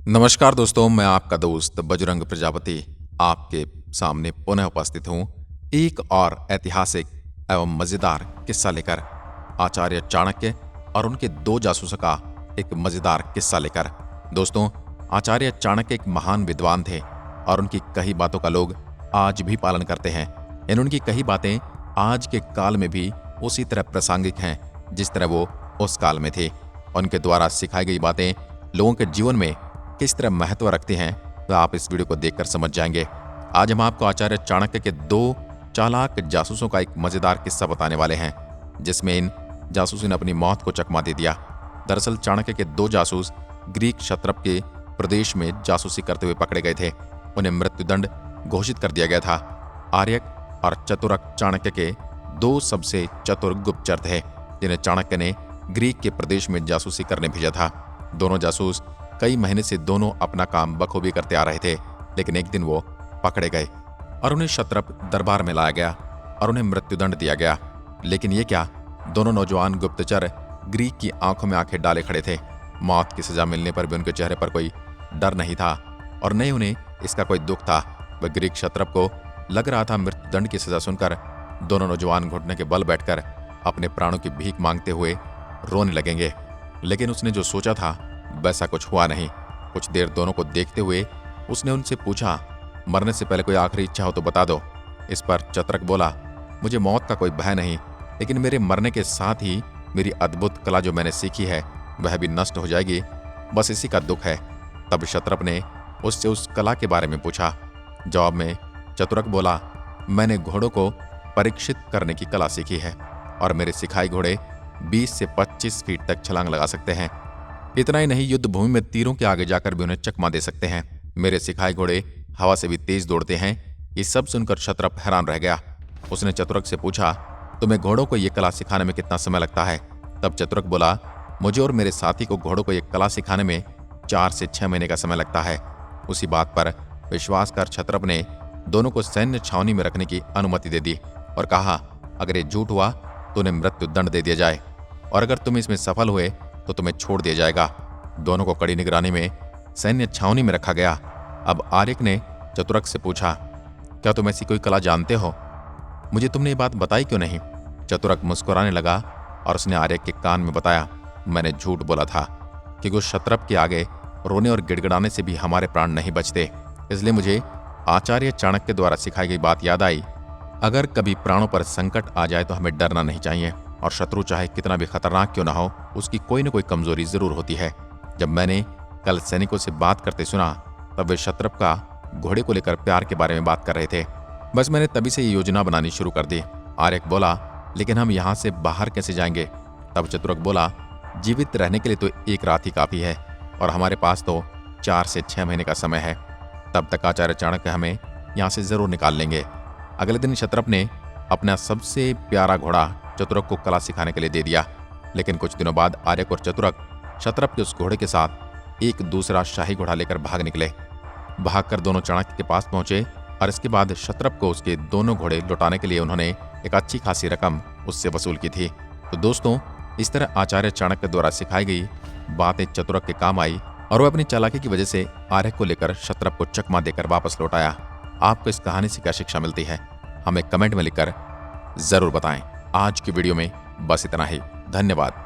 नमस्कार दोस्तों, मैं आपका दोस्त बजरंग प्रजापति आपके सामने पुनः उपस्थित हूँ एक और ऐतिहासिक एवं मजेदार किस्सा लेकर। आचार्य चाणक्य और उनके दो जासूसों का एक मजेदार किस्सा लेकर। दोस्तों, आचार्य चाणक्य एक महान विद्वान थे और उनकी कई बातों का लोग आज भी पालन करते हैं। उनकी कई बातें आज के काल में भी उसी तरह प्रासंगिक हैं जिस तरह वो उस काल में थे। उनके द्वारा सिखाई गई बातें लोगों के जीवन में किस तरह महत्व रखते हैं तो आप इस वीडियो को देखकर समझ जाएंगे। आज हम आपको आचार्य चाणक्य के दो चालाक जासूसों का एक मजेदार किस्सा बताने वाले हैं जिसमें इन जासूसों ने अपनी मौत को चकमा दे दिया। दरअसल चाणक्य के दो जासूस ग्रीक क्षत्रप के प्रदेश में जासूसी करते हुए पकड़े गए थे। उन्हें मृत्युदंड घोषित कर दिया गया था। आर्यक और चतुरक चाणक्य के दो सबसे चतुर गुप्तचर थे जिन्हें चाणक्य ने ग्रीक के प्रदेश में जासूसी करने भेजा था। दोनों जासूस कई महीने से दोनों अपना काम बखूबी करते आ रहे थे, लेकिन एक दिन वो पकड़े गए और उन्हें क्षत्रप दरबार में लाया गया और उन्हें मृत्युदंड दिया गया। लेकिन ये क्या, दोनों नौजवान गुप्तचर ग्रीक की आंखों में आंखें डाले खड़े थे। मौत की सजा मिलने पर भी उनके चेहरे पर कोई डर नहीं था और न ही उन्हें इसका कोई दुख था। वह ग्रीक क्षत्रप को लग रहा था मृत्युदंड की सजा सुनकर दोनों नौजवान घुटने के बल बैठकर अपने प्राणों की भीख मांगते हुए रोने लगेंगे। लेकिन उसने जो सोचा था वैसा कुछ हुआ नहीं। कुछ देर दोनों को देखते हुए उसने उनसे पूछा, मरने से पहले कोई आखिरी इच्छा हो तो बता दो। इस पर चतुरक बोला, मुझे मौत का कोई भय नहीं, लेकिन मेरे मरने के साथ ही मेरी अद्भुत कला जो मैंने सीखी है वह भी नष्ट हो जाएगी, बस इसी का दुख है। तब क्षत्रप ने उससे उस कला के बारे में पूछा। जवाब में चतुरक बोला, मैंने घोड़ों को परीक्षित करने की कला सीखी है और मेरे सिखाई घोड़े 20 से 25 फीट तक छलांग लगा सकते हैं। इतना ही नहीं, युद्ध भूमि में तीरों के आगे जाकर भी उन्हें चकमा दे सकते हैं। मेरे सिखाए घोड़े हवा से भी तेज दौड़ते हैं। ये सब सुनकर क्षत्रप हैरान रह गया। उसने चतुरक से पूछा, तुम्हें घोड़ों को ये कला सिखाने में कितना समय लगता है? तब चतुरक बोला, मुझे और मेरे साथी को घोड़ों को ये कला सिखाने में 4 से 6 महीने का समय लगता है। उसी बात पर विश्वास कर क्षत्रप ने दोनों को सैन्य छावनी में रखने की अनुमति दे दी और कहा, अगर ये झूठ हुआ तो उन्हें मृत्यु दंड दे दिया जाए और अगर तुम इसमें सफल हुए तो तुम्हें छोड़ दिया जाएगा। दोनों को कड़ी निगरानी में सैन्य छावनी में रखा गया। अब आर्यक ने चतुरक से पूछा, क्या तुम ऐसी कोई कला जानते हो? मुझे तुमने ये बात बताई क्यों नहीं? चतुरक मुस्कुराने लगा और उसने आर्यक के कान में बताया, मैंने झूठ बोला था क्योंकि उस क्षत्रप के आगे रोने और गिड़गिड़ाने से भी हमारे प्राण नहीं बचते। इसलिए मुझे आचार्य चाणक्य द्वारा सिखाई गई बात याद आई, अगर कभी प्राणों पर संकट आ जाए तो हमें डरना नहीं चाहिए और शत्रु चाहे कितना भी खतरनाक क्यों ना हो, उसकी कोई न कोई कमजोरी जरूर होती है। जब मैंने कल सैनिकों से बात करते सुना तब वे क्षत्रप का घोड़े को लेकर प्यार के बारे में बात कर रहे थे। बस मैंने तभी से ये योजना बनानी शुरू कर दी। आर्यक बोला, लेकिन हम यहाँ से बाहर कैसे जाएंगे? तब चतुरक बोला, जीवित रहने के लिए तो एक रात ही काफी है और हमारे पास तो 4 से 6 महीने का समय है। तब तक आचार्य चाणक्य हमें यहाँ से जरूर निकाल लेंगे। अगले दिन क्षत्रप ने अपना सबसे प्यारा घोड़ा चतुरक को कला सिखाने के लिए दे दिया। लेकिन कुछ दिनों बाद आर्यक और चतुरक क्षत्रप के उस घोड़े के साथ एक दूसरा शाही घोड़ा लेकर भाग निकले। भागकर दोनों चाणक्य के पास पहुंचे और इसके बाद क्षत्रप को उसके दोनों घोड़े लौटाने के लिए उन्होंने एक अच्छी खासी रकम उससे वसूल की थी। तो दोस्तों, इस तरह आचार्य चाणक्य द्वारा सिखाई गई बातें चतुरक के काम आई और वह अपनी चालाकी की वजह से आर्यक को लेकर क्षत्रप को चकमा देकर वापस लौट आया। आपको इस कहानी से क्या शिक्षा मिलती है, हमें कमेंट में लिखकर जरूर बताएं। आज की वीडियो में बस इतना ही। धन्यवाद।